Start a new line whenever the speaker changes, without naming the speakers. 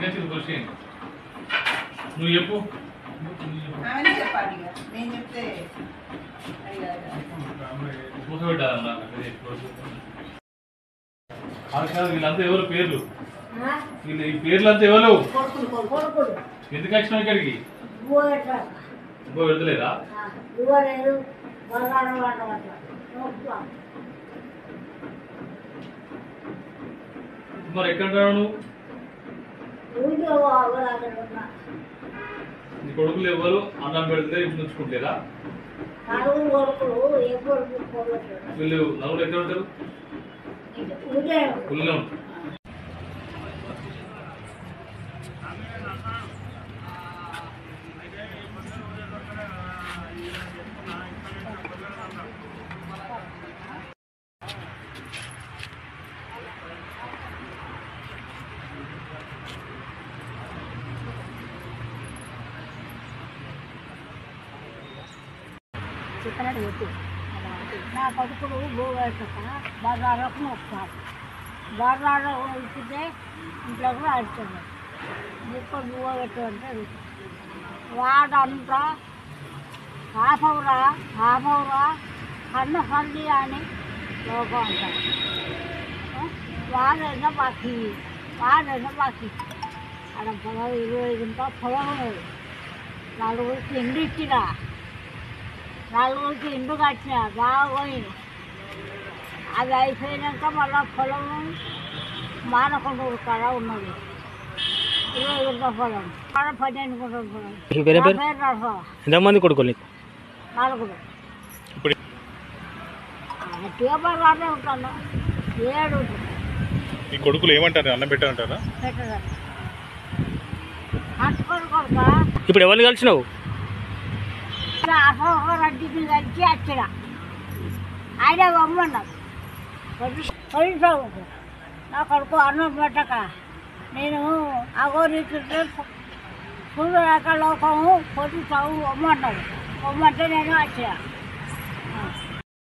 ఎందుకంటే క్వశ్చన్ నువ్వు చెప్పు కూర్చోబెట్టాలన్నా వీళ్ళంతా ఎవరు పేర్లు వీళ్ళు ఈ పేర్లంతా ఎవరు ఎందుకు వచ్చినావు ఇక్కడికి ఇంకో పెడతలేదా మరి ఎక్కడ నువ్వు నీ కొడుకులు ఎవరు అన్నం పెడితే ఇప్పుడు ఉంచుకుంటలేదా వీళ్ళు నలుగురు ఎక్కడ ఉంటారు ఊళ్ళో ఉంటారు
చికెన్ పెట్టి నా కొడుకుడు భూవేసాక బజార్లకు వస్తాడు బజార్లో ఇచ్చితే ఇంట్లో కూడా అడుగుతుంది ఎక్కువ భూవ పెట్టు అంటే వాడంతా హాఫ్ అవరా కన్న సల్లి అని లోకం అంటారు వాడైనా బాకీ అక్కడ పొలం 20 గుంట పొలం ఉన్నది నలుగురికి ఇండు ఇచ్చిరా నలుగురికి ఇండు కట్టిన బాగా పోయింది అది అయిపోయినాక మళ్ళీ పొలం మానకుండా కాడ ఉన్నది 20 గుంట పొలం కాడ 12 గుంటల పొలం
ఎంతమంది కొడుకులు
నలుగురు ట్యూబర్లోనే ఉంటాను 7 ఉంటుంది
ఈ కొడుకులు ఏమంటారు అన్నం పెట్టారంటారా
పెట్టదండి కట్టుకొని కొడుక
ఇప్పుడు ఎవరిని కలిసినావు
రెడ్డికి కలిసి వచ్చిన ఆయన బొమ్మన్నారు కొలిసావు నా కొడుకు అన్నం పెట్టక నేను అగోరిస్తుంటే సూర్యరేఖ లోకము కొలిసావు బొమ్మన్నారు బొమ్మంటే నేను వచ్చిన